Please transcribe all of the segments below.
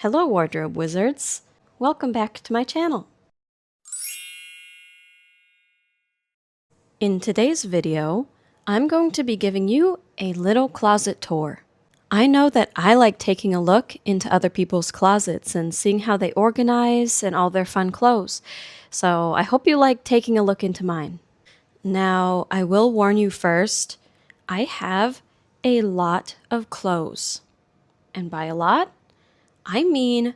Hello, wardrobe wizards! Welcome back to my channel. In today's video, I'm going to be giving you a little closet tour. I know that I like taking a look into other people's closets and seeing how they organize and all their fun clothes, so I hope you like taking a look into mine. Now, I will warn you first, I have a lot of clothes. And by a lot, I mean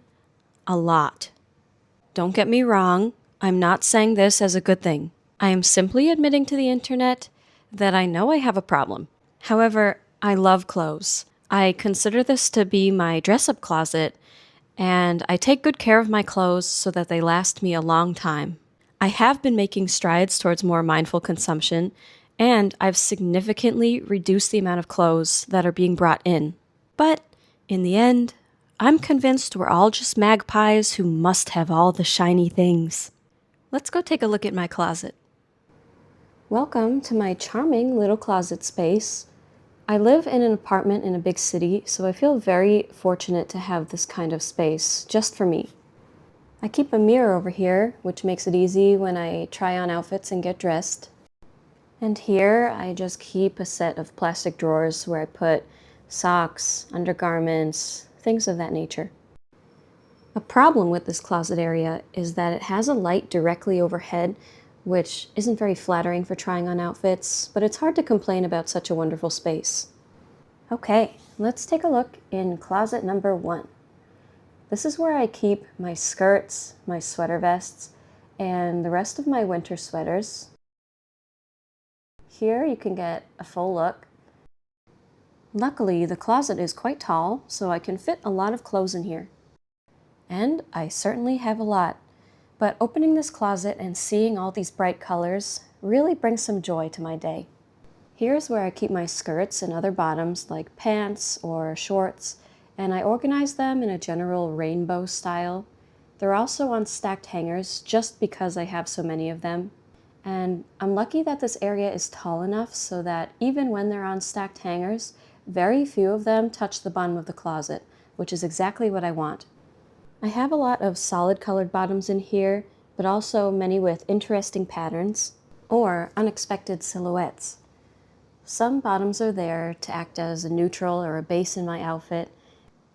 a lot. Don't get me wrong, I'm not saying this as a good thing. I am simply admitting to the internet that I know I have a problem. However, I love clothes. I consider this to be my dress-up closet, and I take good care of my clothes so that they last me a long time. I have been making strides towards more mindful consumption, and I've significantly reduced the amount of clothes that are being brought in. But in the end, I'm convinced we're all just magpies who must have all the shiny things. Let's go take a look at my closet. Welcome to my charming little closet space. I live in an apartment in a big city, so I feel very fortunate to have this kind of space just for me. I keep a mirror over here, which makes it easy when I try on outfits and get dressed. And here I just keep a set of plastic drawers where I put socks, undergarments, things of that nature. A problem with this closet area is that it has a light directly overhead, which isn't very flattering for trying on outfits, but it's hard to complain about such a wonderful space. Okay, let's take a look in closet number 1. This is where I keep my skirts, my sweater vests, and the rest of my winter sweaters. Here you can get a full look. Luckily, the closet is quite tall, so I can fit a lot of clothes in here. And I certainly have a lot. But opening this closet and seeing all these bright colors really brings some joy to my day. Here's where I keep my skirts and other bottoms like pants or shorts, and I organize them in a general rainbow style. They're also on stacked hangers just because I have so many of them. And I'm lucky that this area is tall enough so that even when they're on stacked hangers, very few of them touch the bottom of the closet, which is exactly what I want. I have a lot of solid colored bottoms in here, but also many with interesting patterns or unexpected silhouettes. Some bottoms are there to act as a neutral or a base in my outfit,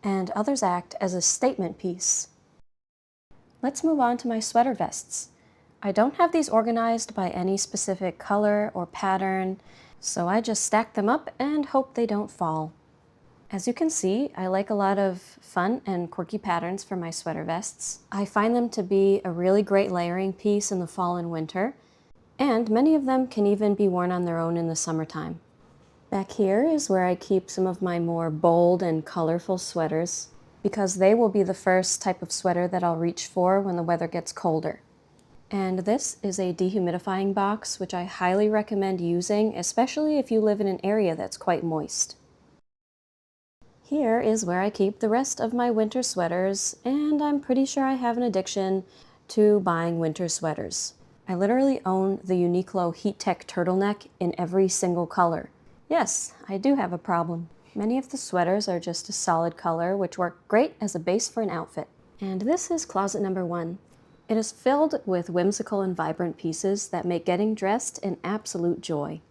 and others act as a statement piece. Let's move on to my sweater vests. I don't have these organized by any specific color or pattern, so I just stack them up and hope they don't fall. As you can see, I like a lot of fun and quirky patterns for my sweater vests. I find them to be a really great layering piece in the fall and winter, and many of them can even be worn on their own in the summertime. Back here is where I keep some of my more bold and colorful sweaters, because they will be the first type of sweater that I'll reach for when the weather gets colder. And this is a dehumidifying box, which I highly recommend using, especially if you live in an area that's quite moist. Here is where I keep the rest of my winter sweaters, and I'm pretty sure I have an addiction to buying winter sweaters. I literally own the Uniqlo Heat-Tech turtleneck in every single color. Yes, I do have a problem. Many of the sweaters are just a solid color, which work great as a base for an outfit. And this is closet number 1. It is filled with whimsical and vibrant pieces that make getting dressed an absolute joy.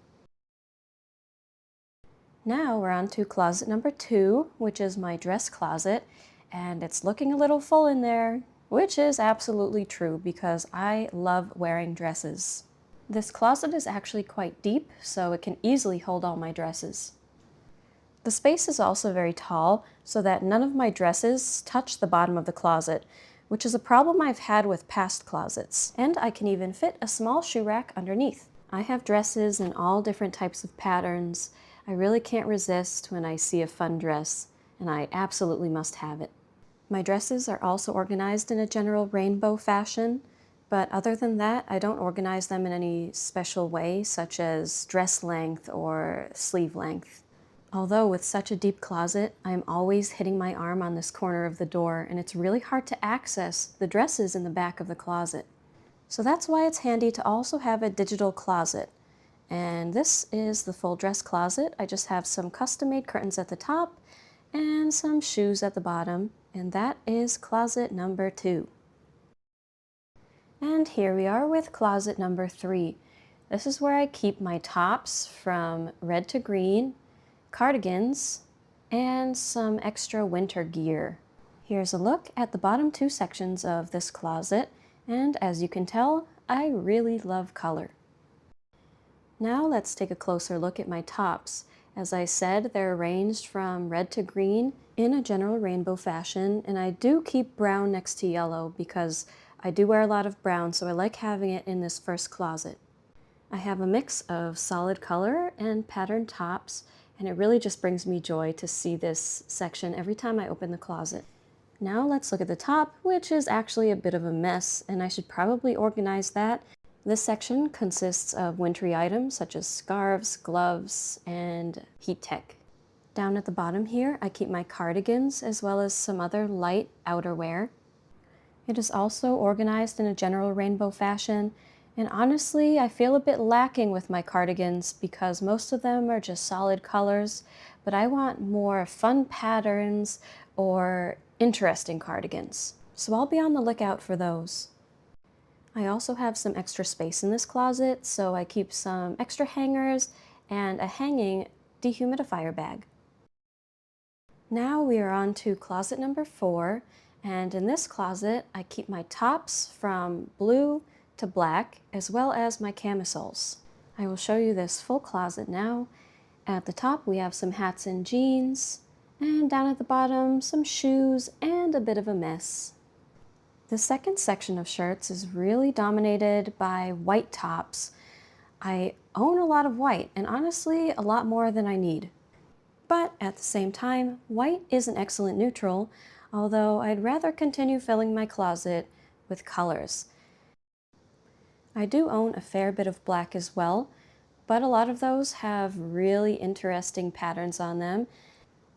Now we're on to closet number 2, which is my dress closet, and it's looking a little full in there, which is absolutely true because I love wearing dresses. This closet is actually quite deep, so it can easily hold all my dresses. The space is also very tall, so that none of my dresses touch the bottom of the closet, which is a problem I've had with past closets, and I can even fit a small shoe rack underneath. I have dresses in all different types of patterns. I really can't resist when I see a fun dress, and I absolutely must have it. My dresses are also organized in a general rainbow fashion, but other than that, I don't organize them in any special way, such as dress length or sleeve length. Although with such a deep closet, I'm always hitting my arm on this corner of the door, and it's really hard to access the dresses in the back of the closet. So that's why it's handy to also have a digital closet. And this is the full dress closet. I just have some custom-made curtains at the top and some shoes at the bottom. and that is closet number 2. And here we are with closet number 3. This is where I keep my tops from red to green, cardigans, and some extra winter gear. Here's a look at the bottom 2 sections of this closet, and as you can tell, I really love color. Now let's take a closer look at my tops. As I said, they're arranged from red to green in a general rainbow fashion, and I do keep brown next to yellow because I do wear a lot of brown, so I like having it in this first closet. I have a mix of solid color and patterned tops, and it really just brings me joy to see this section every time I open the closet. Now let's look at the top, which is actually a bit of a mess, and I should probably organize that. This section consists of wintry items such as scarves, gloves, and heat tech. Down at the bottom here, I keep my cardigans as well as some other light outerwear. It is also organized in a general rainbow fashion, and honestly, I feel a bit lacking with my cardigans because most of them are just solid colors, but I want more fun patterns or interesting cardigans. So I'll be on the lookout for those. I also have some extra space in this closet, so I keep some extra hangers and a hanging dehumidifier bag. Now we are on to closet number 4, and in this closet I keep my tops from blue to black as well as my camisoles. I will show you this full closet now. At the top we have some hats and jeans, and down at the bottom some shoes and a bit of a mess. The second section of shirts is really dominated by white tops. I own a lot of white, and honestly a lot more than I need. But at the same time, white is an excellent neutral, although I'd rather continue filling my closet with colors. I do own a fair bit of black as well, but a lot of those have really interesting patterns on them,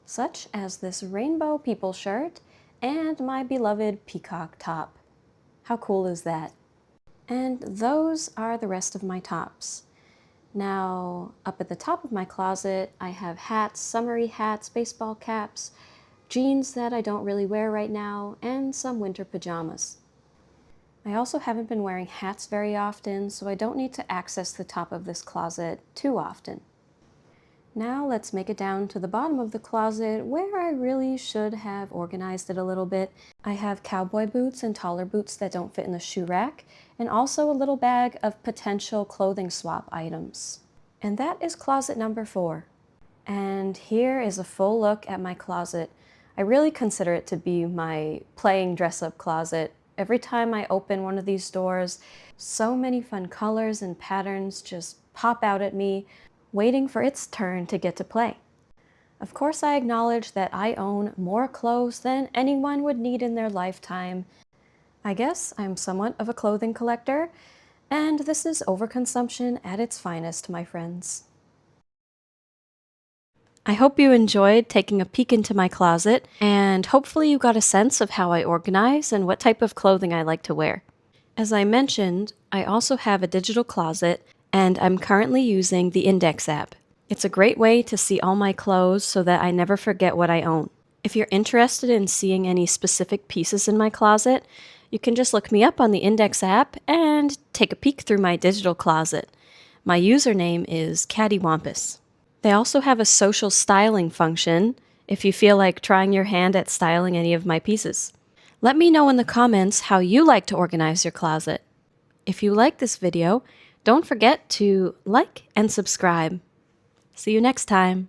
such as this rainbow people shirt and my beloved peacock top. How cool is that? And those are the rest of my tops. Now, up at the top of my closet, I have hats, summery hats, baseball caps, jeans that I don't really wear right now, and some winter pajamas. I also haven't been wearing hats very often, so I don't need to access the top of this closet too often. Now let's make it down to the bottom of the closet where I really should have organized it a little bit. I have cowboy boots and taller boots that don't fit in the shoe rack, and also a little bag of potential clothing swap items. And that is closet number 4. And here is a full look at my closet. I really consider it to be my playing dress-up closet. Every time I open one of these doors, so many fun colors and patterns just pop out at me, waiting for its turn to get to play. Of course, I acknowledge that I own more clothes than anyone would need in their lifetime. I guess I'm somewhat of a clothing collector, and this is overconsumption at its finest, my friends. I hope you enjoyed taking a peek into my closet, and hopefully you got a sense of how I organize and what type of clothing I like to wear. As I mentioned, I also have a digital closet, and I'm currently using the Index app. It's a great way to see all my clothes so that I never forget what I own. If you're interested in seeing any specific pieces in my closet, you can just look me up on the Index app and take a peek through my digital closet. My username is Cattywampus. They also have a social styling function if you feel like trying your hand at styling any of my pieces. Let me know in the comments how you like to organize your closet. If you like this video, don't forget to like and subscribe. See you next time.